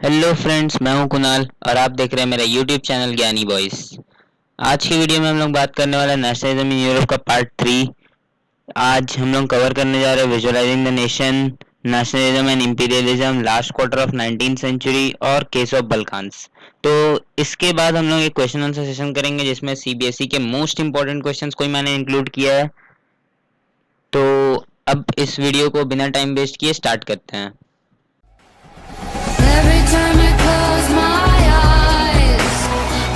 Hello friends, मैं हूं कुणाल और आप देख रहे हैं मेरा यूट्यूब चैनल ज्ञानी बॉयज। आज की वीडियो में हम लोग बात करने वाले हैं नेशनलिज्म इन यूरोप का पार्ट 3। आज हम लोग कवर करने जा रहे हैं visualizing the nation, nationalism and imperialism, last quarter of 19th century और केस ऑफ बल्कान्स। तो इसके बाद हम लोग एक क्वेश्चन आंसर सेशन करेंगे जिसमें सीबीएसई के मोस्ट इंपॉर्टेंट क्वेश्चंस को मैंने इंक्लूड किया है। तो अब इस वीडियो को बिना टाइम वेस्ट किए स्टार्ट करते हैं। Every time I close my eyes,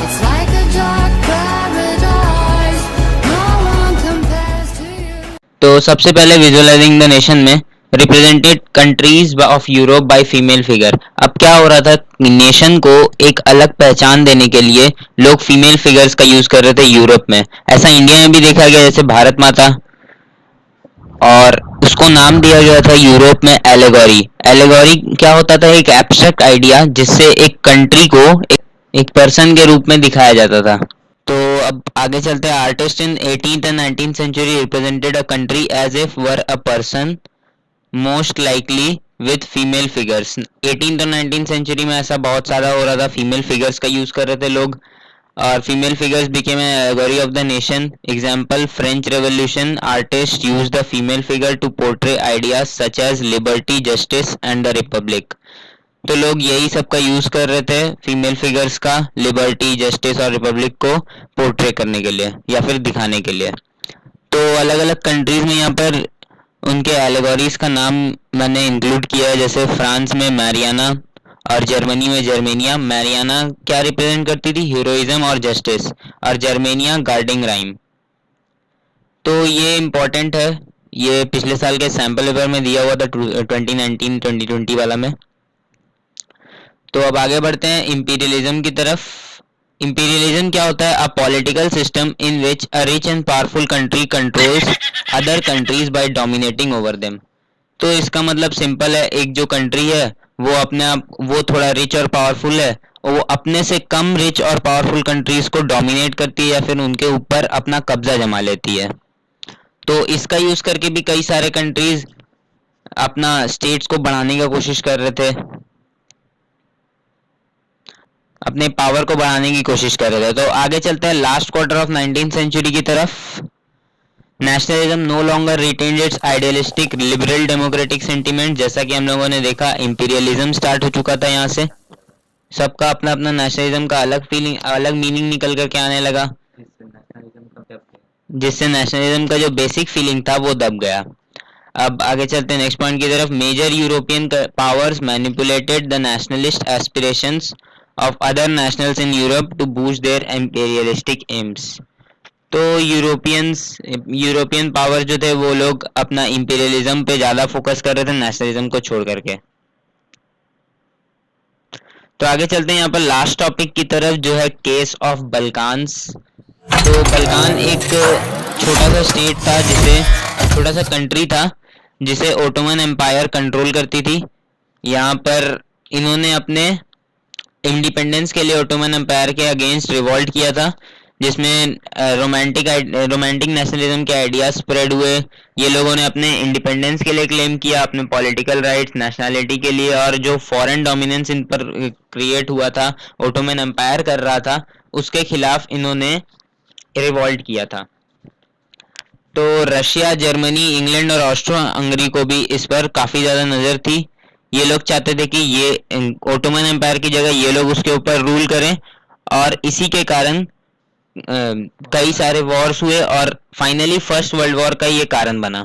it's like a dark paradise. No one compares to you. तो सबसे पहले विजुअलाइजिंग द नेशन में represented countries of Europe by female figure. अब क्या हो रहा था, नेशन को एक अलग पहचान देने के लिए लोग फीमेल फिगर्स का यूज कर रहे थे यूरोप में। ऐसा इंडिया में भी देखा गया, जैसे भारत माता, और उसको नाम दिया गया था यूरोप में एलेगोरी। एलेगोरी क्या होता था, एक एब्स्ट्रैक्ट आइडिया जिससे एक कंट्री को एक पर्सन के रूप में दिखाया जाता था। तो अब आगे चलते हैं। Artist in 18th and 19th century represented a country as if were a person most likely with female figures. 18th और 19th सेंचुरी में ऐसा बहुत सारा हो रहा था, फीमेल फिगर्स का यूज कर रहे थे लोग और female figures became an allegory of the nation. Example, French Revolution artists used the female figure to portray ideas such as liberty, justice and the republic. तो लोग यही सब का यूज कर रहे थे, फीमेल फिगर्स का लिबर्टी, जस्टिस और रिपब्लिक को पोर्ट्रे करने के लिए या फिर दिखाने के लिए। तो अलग अलग कंट्रीज में यहाँ पर उनके एलेगोरीज का नाम मैंने इंक्लूड किया है, जैसे फ्रांस में मैरियाना और जर्मनी में जर्मेनिया। मैरियाना क्या रिप्रेजेंट करती थी, हीरोइज्म और जस्टिस, और जर्मेनिया गार्डिंग राइम। तो ये इम्पोर्टेंट है, ये पिछले साल के सैंपल पेपर में दिया हुआ था 2019-2020 वाला में। तो अब आगे बढ़ते हैं इंपीरियलिज्म की तरफ। इंपीरियलिज्म क्या होता है, a political system in which a rich and powerful country controls other countries by dominating over them. तो इसका मतलब सिंपल है, एक जो कंट्री है वो अपने आप वो थोड़ा रिच और पावरफुल है और वो अपने से कम रिच और पावरफुल कंट्रीज को डोमिनेट करती है या फिर उनके ऊपर अपना कब्जा जमा लेती है। तो इसका यूज करके भी कई सारे कंट्रीज अपना स्टेट्स को बढ़ाने का कोशिश कर रहे थे, अपने पावर को बढ़ाने की कोशिश कर रहे थे। तो आगे चलते हैं last quarter of 19th century की तरफ। Nationalism no longer retained its idealistic liberal democratic sentiment. जैसा कि हम लोगों ने देखा, इंपीरियलिज्म स्टार्ट हो चुका था, यहाँ से सबका अपना अपना नेशनलिज्म का अलग फीलिंग, अलग मीनिंग निकल करके आने लगा, जिससे नेशनलिज्म का जो बेसिक फीलिंग था वो दब गया। अब आगे चलते हैं नेक्स्ट पॉइंट की तरफ। Major European powers manipulated the nationalist aspirations of other nationals in Europe to boost their imperialistic aims. तो यूरोपियन पावर जो थे वो लोग अपना इंपीरियलिज्म पे ज्यादा फोकस कर रहे थे नेशनलिज्म को छोड़ करके। तो आगे चलते हैं यहाँ पर लास्ट टॉपिक की तरफ, जो है केस ऑफ बल्कान्स। तो बल्कान एक छोटा सा स्टेट था, जिसे छोटा सा कंट्री था जिसे ओटोमन एम्पायर कंट्रोल करती थी। यहाँ पर इन्होंने अपने इंडिपेंडेंस के लिए ओटोमन एम्पायर के अगेंस्ट रिवॉल्ट किया था, जिसमें रोमांटिक नेशनलिज्म के आइडियाज स्प्रेड हुए। ये लोगों ने अपने इंडिपेंडेंस के लिए क्लेम किया, अपने पॉलिटिकल राइट्स, नेशनैलिटी के लिए, और जो फॉरेन डोमिनेंस इन पर क्रिएट हुआ था, ओटोमन एम्पायर कर रहा था, उसके खिलाफ इन्होंने रिवॉल्ट किया था। तो रशिया, जर्मनी, इंग्लैंड और ऑस्ट्रो हंगरी को भी इस पर काफी ज्यादा नजर थी। ये लोग चाहते थे कि ये ओटोमन एम्पायर की जगह ये लोग उसके ऊपर रूल करें, और इसी के कारण कई सारे वॉर्स हुए और फाइनली फर्स्ट वर्ल्ड वॉर का ये कारण बना।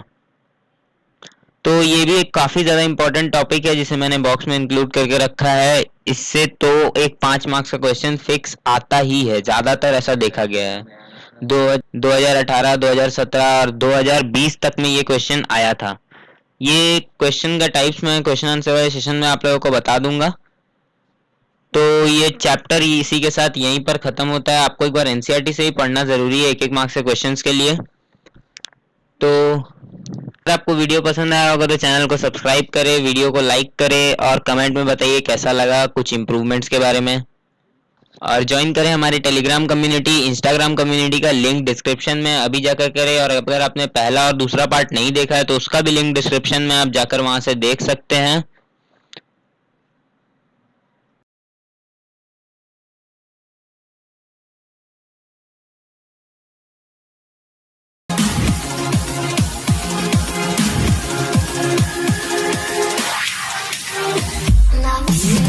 तो ये भी एक काफी ज्यादा इंपॉर्टेंट टॉपिक है जिसे मैंने बॉक्स में इंक्लूड करके रखा है। इससे तो एक 5 मार्क्स का क्वेश्चन फिक्स आता ही है, ज्यादातर ऐसा देखा गया है। 2018, 2017 और 2020 तक में ये क्वेश्चन आया था। ये क्वेश्चन का टाइप्स में क्वेश्चन आंसर वाले सेशन में आप लोगों को बता दूंगा। तो ये चैप्टर इसी के साथ यहीं पर खत्म होता है। आपको एक बार एनसीईआरटी से ही पढ़ना जरूरी है, एक एक मार्क्स के क्वेश्चंस के लिए। तो अगर आपको वीडियो पसंद आया होगा तो चैनल को सब्सक्राइब करें, वीडियो को लाइक करें और कमेंट में बताइए कैसा लगा, कुछ इंप्रूवमेंट्स के बारे में। और ज्वाइन करें हमारी टेलीग्राम कम्युनिटी, इंस्टाग्राम कम्युनिटी का लिंक डिस्क्रिप्शन में अभी जाकर करें। और अगर आपने पहला और दूसरा पार्ट नहीं देखा है तो उसका भी लिंक डिस्क्रिप्शन में आप जाकर वहां से देख सकते हैं। You